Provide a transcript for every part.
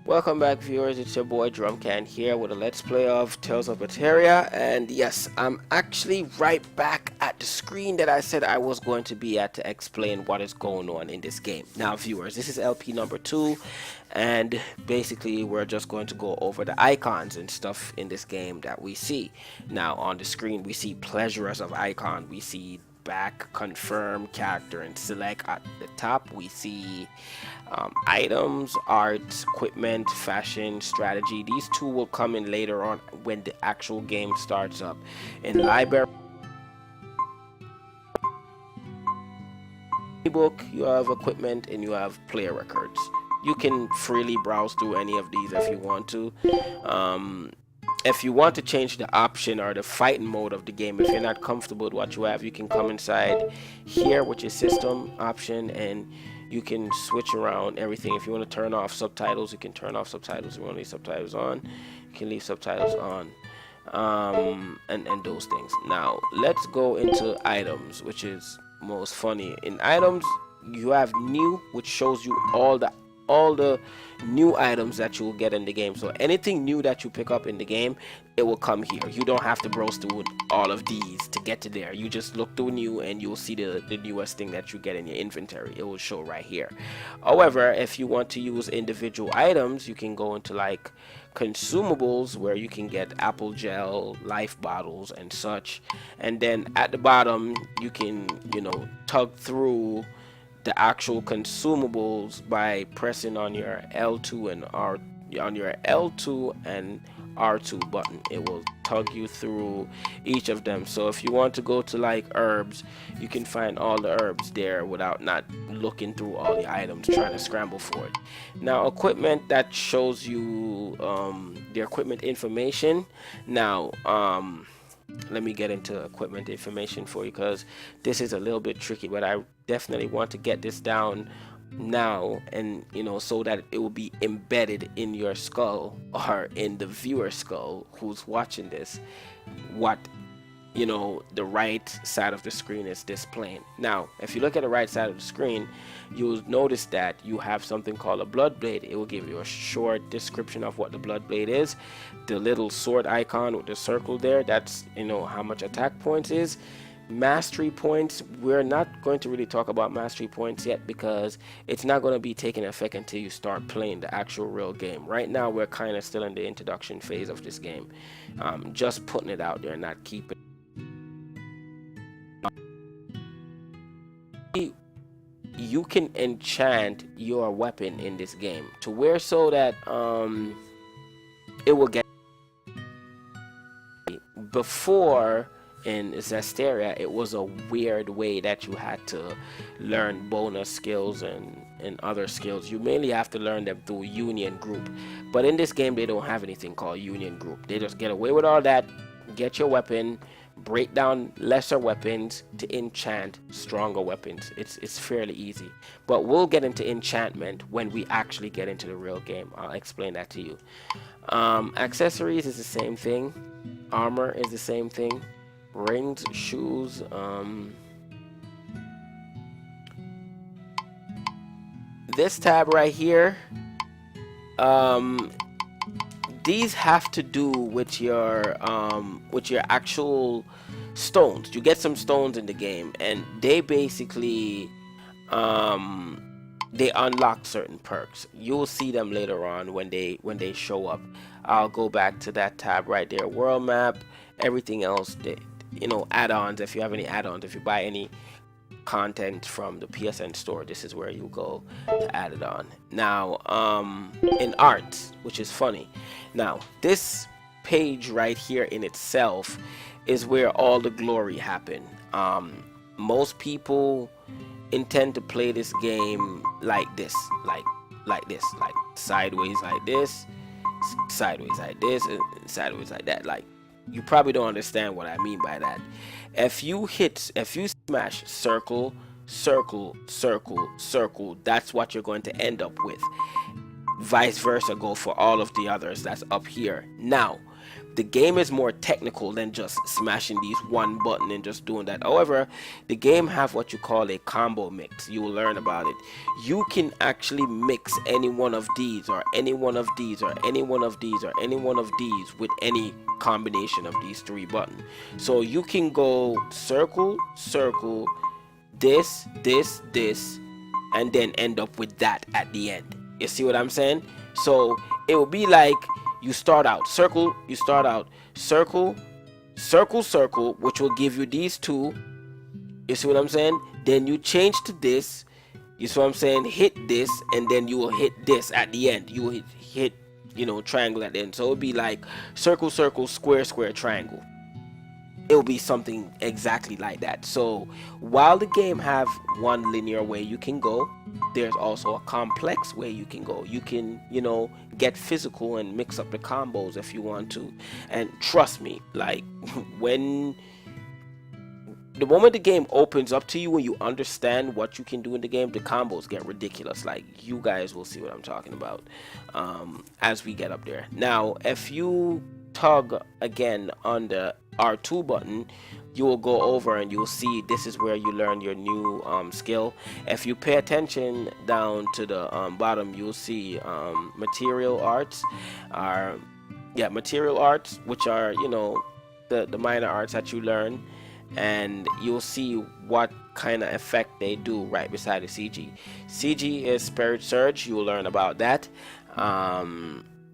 Welcome back, viewers. It's your boy Drumcan here with a let's play of Tales of Berseria, and yes, I'm actually right back at the screen that I said I was going to be at to explain what is going on in this game. Now, viewers, this is LP number 2, and basically we're just going to go over the icons and stuff in this game that we see. Now, on the screen, we see pleasures of icon. We see back, confirm, character, and select. At the top we see items, art, equipment, fashion, strategy. These two will come in later on when the actual game starts up. In library book, you have equipment and you have player records. You can freely browse through any of these if you want to. If you want to change the option or the fighting mode of the game, if you're not comfortable with what you have, you can come inside here, which is system option, and you can switch around everything. If you want to turn off subtitles, you can turn off subtitles. If you want to leave subtitles on, you can leave subtitles on, and those things. Now let's go into items, which is most funny. In items, you have new, which shows you all the new items that you will get in the game. So anything new that you pick up in the game, it will come here. You don't have to browse through all of these to get to there. You just look through new and you'll see the newest thing that you get in your inventory. It will show right here. However, if you want to use individual items, you can go into like consumables, where you can get apple gel, life bottles, and such. And then at the bottom, you can, tug through the actual consumables by pressing on your L2 and R2 button. It will tug you through each of them. So if you want to go to like herbs, you can find all the herbs there without not looking through all the items, trying to scramble for it. Now equipment, that shows you the equipment information. Now let me get into equipment information for you, because this is a little bit tricky, but I definitely want to get this down now, and so that it will be embedded in your skull, or in the viewer skull who's watching this, what the right side of the screen is displaying. Now if you look at the right side of the screen, you'll notice that you have something called a blood blade. It will give you a short description of what the blood blade is. The little sword icon with the circle there, that's how much attack points is. Mastery points, we're not going to really talk about mastery points yet, because it's not going to be taking effect until you start playing the actual real game. Right now we're kind of still in the introduction phase of this game. Just putting it out there, not keeping. You can enchant your weapon in this game to where so that it will get. Before in Zesteria, it was a weird way that you had to learn bonus skills and other skills. You mainly have to learn them through union group, but in this game they don't have anything called union group. They just get away with all that, get your weapon, break down lesser weapons to enchant stronger weapons. It's fairly easy, but we'll get into enchantment when we actually get into the real game. I'll explain that to you. Accessories is the same thing. Armor is the same thing. Rings, shoes, this tab right here, these have to do with your actual stones. You get some stones in the game, and they basically they unlock certain perks. You'll see them later on when they show up. I'll go back to that tab right there, world map, everything else, add-ons. If you have any add-ons, if you buy any content from the PSN store, this is where you go to add it on. Now in art, which is funny, now this page right here in itself is where all the glory happen. Most people intend to play this game like this, like this, like sideways like this, sideways like this, and sideways like that. Like, you probably don't understand what I mean by that. If you smash circle, circle, circle, circle, that's what you're going to end up with. Vice versa, go for all of the others that's up here. Now the game is more technical than just smashing these one button and just doing that. However, the game have what you call a combo mix. You will learn about it. You can actually mix any one of these or any one of these or any one of these or any one of these with any combination of these 3 buttons. So you can go circle, circle, this, and then end up with that at the end. You see what I'm saying? So it will be like you start out circle, circle, circle, circle, which will give you these 2. You see what I'm saying? Then you change to this. You see what I'm saying? Hit this, and then you will hit this at the end. You will hit triangle at the end. So it'll be like circle, circle, square, square, triangle. It'll be something exactly like that. So while the game have one linear way you can go, there's also a complex way you can go. You can get physical and mix up the combos if you want to. And trust me, like the moment the game opens up to you, when you understand what you can do in the game, the combos get ridiculous. Like, you guys will see what I'm talking about as we get up there. Now, if you tug again on the R2 button, you will go over and you'll see this is where you learn your new skill. If you pay attention down to the bottom, you'll see material arts, which are the minor arts that you learn, and you'll see what kind of effect they do right beside the CG. CG is Spirit Surge. You'll learn about that.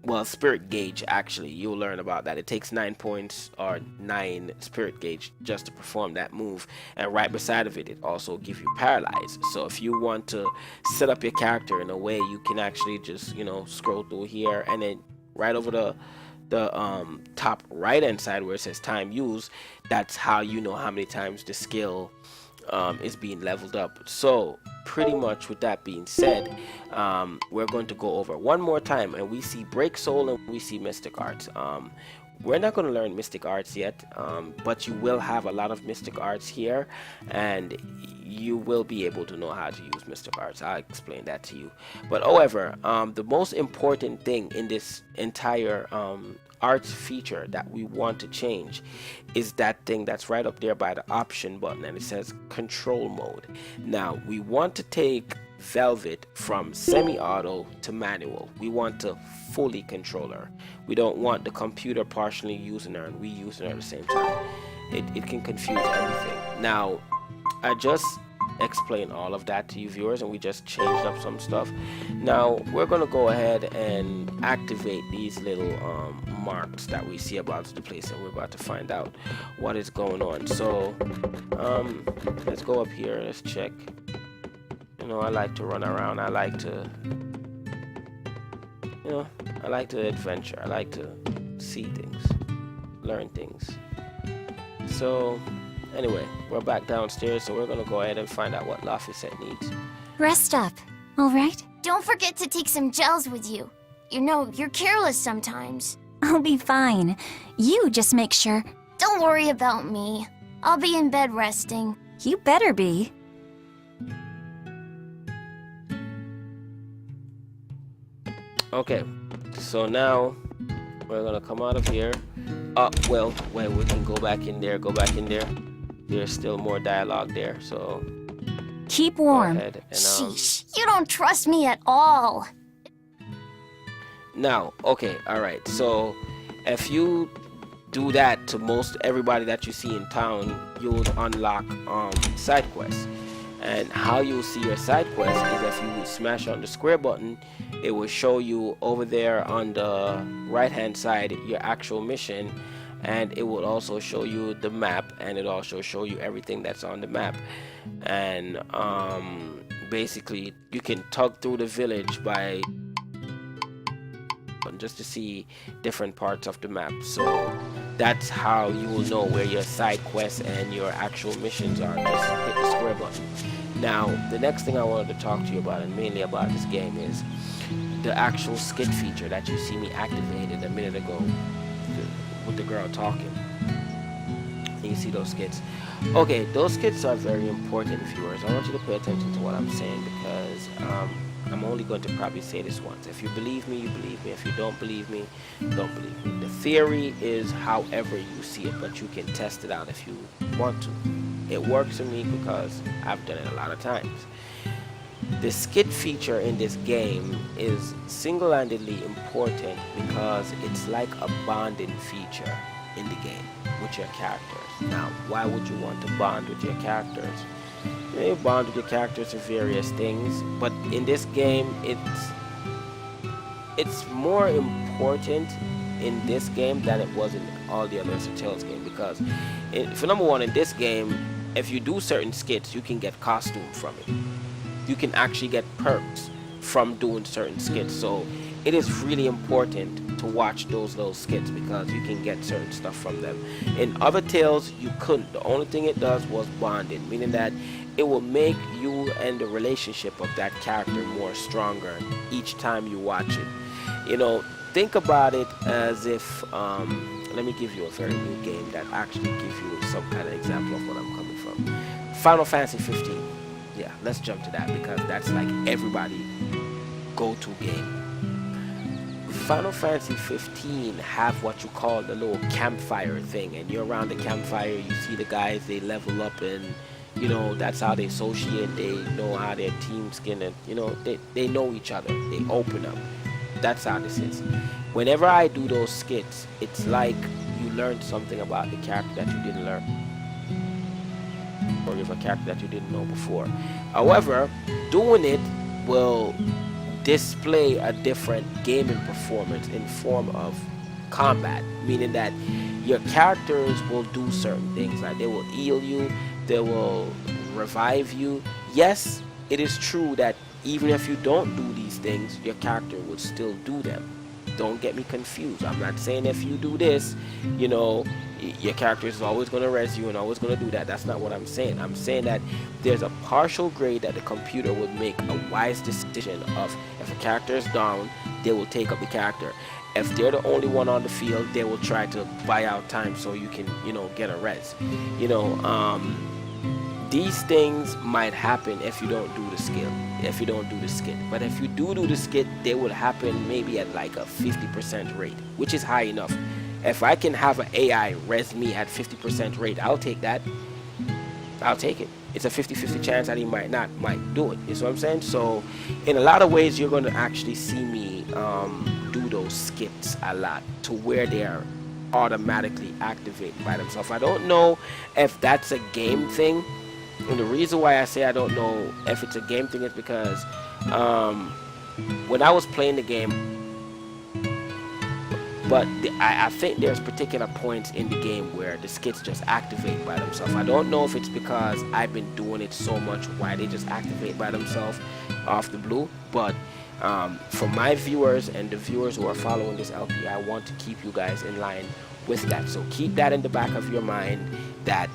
Well, Spirit Gauge, actually, you'll learn about that. It takes 9 points or 9 Spirit Gauge just to perform that move. And right beside of it, it also gives you Paralyze. So if you want to set up your character in a way, you can actually just, scroll through here, and then right over the top right hand side where it says time used, that's how you know how many times the skill is being leveled up. So pretty much with that being said, we're going to go over one more time, and we see Break Soul and we see Mystic Arts. We're not going to learn Mystic Arts yet, but you will have a lot of Mystic Arts here, and you will be able to know how to use Mystic Arts. I'll explain that to you. But however, the most important thing in this entire arts feature that we want to change is that thing that's right up there by the option button, and it says control mode. Now we want to take Velvet from semi-auto to manual. We want to fully control her. We don't want the computer partially using her and we using her at the same time. It can confuse everything. Now I just explained all of that to you viewers, and we just changed up some stuff. Now we're gonna go ahead and activate these little marks that we see about the place, and we're about to find out what is going on. So let's go up here, let's check. I like to run around, I like to adventure, I like to see things, learn things. So anyway, we're back downstairs, so we're gonna go ahead and find out what Laphicet needs. Rest up, alright? Don't forget to take some gels with you. You're careless sometimes. I'll be fine. You just make sure. Don't worry about me. I'll be in bed resting. You better be. Okay, so now we're gonna come out of here. Well, we can go back in there, There's still more dialogue there, so keep warm. Go ahead and, Sheesh, you don't trust me at all. Now, okay, alright, so if you do that to most everybody that you see in town, you'll unlock side quests. And how you'll see your side quest is if you smash on the square button, it will show you over there on the right hand side your actual mission, and it will also show you the map, and it also show you everything that's on the map. And basically you can tug through the village by just to see different parts of the map. So that's how you will know where your side quests and your actual missions are. Just hit the square button. Now the next thing I wanted to talk to you about, and mainly about this game, is the actual skit feature that you see me activated a minute ago with the girl talking. And you see those skits. Okay, those skits are very important, viewers. I want you to pay attention to what I'm saying, because I'm only going to probably say this once. If you believe me, you believe me. If you don't believe me, don't believe me. The theory is however you see it, but you can test it out if you want to. It works for me because I've done it a lot of times. The skit feature in this game is single-handedly important because it's like a bonding feature in the game with your characters. Now, why would you want to bond with your characters? You bond with your characters for various things, but in this game, it's more important in this game than it was in all the other Tales games, because for number one, in this game, if you do certain skits, you can get costume from it. You can actually get perks from doing certain skits, so it is really important to watch those little skits because you can get certain stuff from them. In other Tales, you couldn't. The only thing it does was bonding, meaning that it will make you and the relationship of that character more stronger each time you watch it. You know, think about it as if, let me give you a very new game that actually gives you some kind of example of what I'm coming from. Final Fantasy 15. Yeah, let's jump to that because that's like everybody go-to game. Final Fantasy 15 have what you call the little campfire thing, and you're around the campfire, you see the guys, they level up, and you know, that's how they associate, they know how their team skin, and you know, they know each other, they open up. That's how this is. Whenever I do those skits, it's like you learned something about the character that you didn't learn, or of a character that you didn't know before. However, doing it will display a different gaming performance in form of combat, meaning that your characters will do certain things, like they will heal you, they will revive you. Yes, it is true that even if you don't do these things, your character will still do them. Don't get me confused. I'm not saying if you do this, you know, your character is always going to res you and always going to do that. That's not what I'm saying. I'm saying that there's a partial grade that the computer would make a wise decision of if a character is down, they will take up the character. If they're the only one on the field, they will try to buy out time so you can, you know, get a res. You know, these things might happen if you don't do the skill, if you don't do the skit. But if you do the skit, they will happen maybe at like a 50% rate, which is high enough. If I can have an AI res me at 50% rate, I'll take that. I'll take it. It's a 50-50 chance that he might do it. You see what I'm saying? So in a lot of ways, you're going to actually see me do those skits a lot to where they are automatically activated by themselves. I don't know if that's a game thing. And the reason why I say I don't know if it's a game thing is because when I was playing the game, but I think there's particular points in the game where the skits just activate by themselves. I don't know if it's because I've been doing it so much why they just activate by themselves off the blue, but for my viewers and the viewers who are following this LP, I want to keep you guys in line with that. So keep that in the back of your mind that,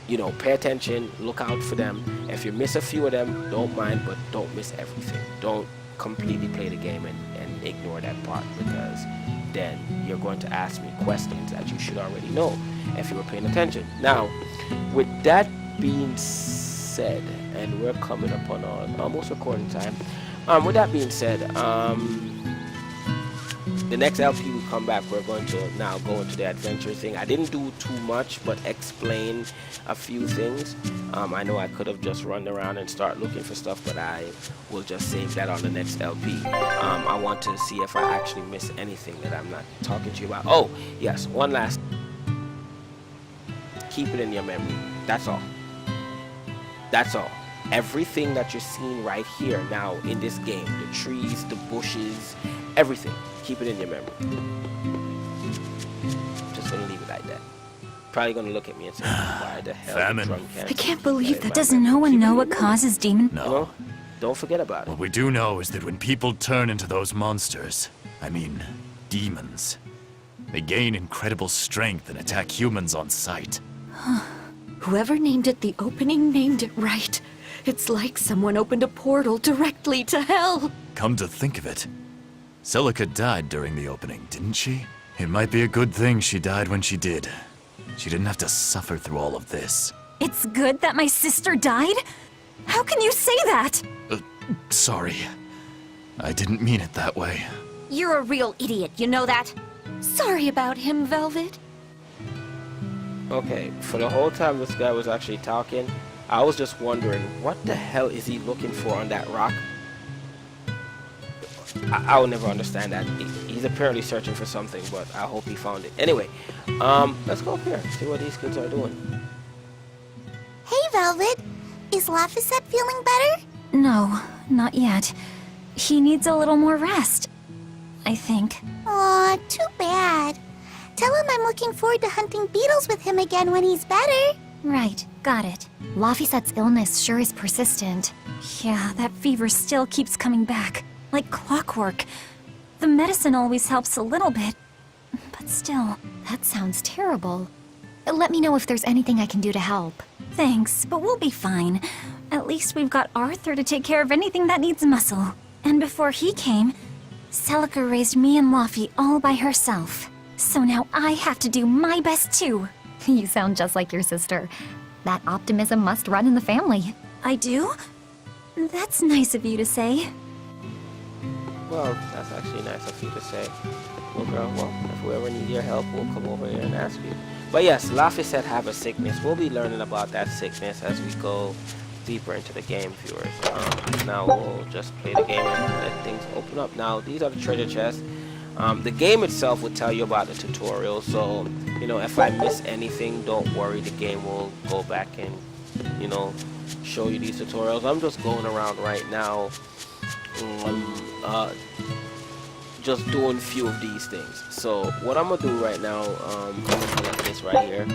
you know, pay attention, look out for them. If you miss a few of them, don't mind, but don't miss everything. Don't completely play the game and ignore that part, because then you're going to ask me questions that you should already know if you were paying attention. Now, with that being said, and we're coming up on our almost recording time. With that being said, the next LP we come back, we're going to now go into the adventure thing. I didn't do too much, but explain a few things. I know I could have just run around and start looking for stuff, but I will just save that on the next LP. I want to see if I actually miss anything that I'm not talking to you about. Oh, yes, one last. Keep it in your memory. That's all. That's all. Everything that you're seeing right here now in this game, the trees, the bushes, everything, keep it in your memory. Just gonna leave it like that. Probably gonna look at me and say, why the hell Famine. I can't believe that. Does no one know what causes demon? No. You know, don't forget about it. What we do know is that when people turn into those monsters, I mean, demons, they gain incredible strength and attack humans on sight. Whoever named it the opening named it right. It's like someone opened a portal directly to hell. Come to think of it, Celica died during the opening, didn't she? It might be a good thing she died when she did. She didn't have to suffer through all of this. It's good that my sister died? How can you say that? Sorry. I didn't mean it that way. You're a real idiot, you know that? Sorry about him, Velvet. Okay, for the whole time this guy was actually talking, I was just wondering, what the hell is he looking for on that rock? I will never understand that. He's apparently searching for something, but I hope he found it. Anyway, let's go up here, see what these kids are doing. Hey, Velvet. Is Laphicet feeling better? No, not yet. He needs a little more rest, I think. Aw, too bad. Tell him I'm looking forward to hunting beetles with him again when he's better. Right, got it. Laphicet's illness sure is persistent. Yeah, that fever still keeps coming back, like clockwork. The medicine always helps a little bit, but still. That sounds terrible. Let me know if there's anything I can do to help. Thanks, but we'll be fine. At least we've got Arthur to take care of anything that needs muscle. And before he came, Celica raised me and Laffy all by herself. So now I have to do my best too. You sound just like your sister. That optimism must run in the family. I do? That's nice of you to say. Well, that's actually nice of you to say. Well, girl, well, if we ever need your help, we'll come over here and ask you. But yes, Laphicet have a sickness. We'll be learning about that sickness as we go deeper into the game, viewers. Now we'll just play the game and let things open up. Now, these are the treasure chests. The game itself will tell you about the tutorial, so, you know, if I miss anything, don't worry. The game will go back and, you know, show you these tutorials. I'm just going around right now, just doing a few of these things. So what I'm gonna do right now, I'm gonna select this right here,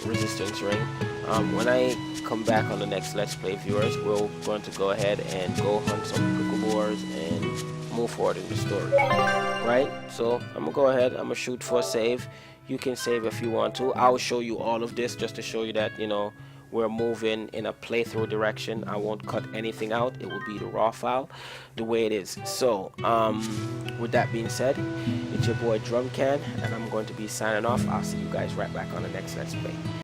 resistance ring. When I come back on the next Let's Play, viewers, we're going to go ahead and go hunt some picklebores and move forward in the story. Right? So I'm gonna go ahead, I'm gonna shoot for a save. You can save if you want to. I'll show you all of this just to show you that, you know, we're moving in a playthrough direction. I won't cut anything out. It will be the raw file the way it is. So with that being said, it's your boy Drumcan, and I'm going to be signing off. I'll see you guys right back on the next Let's Play.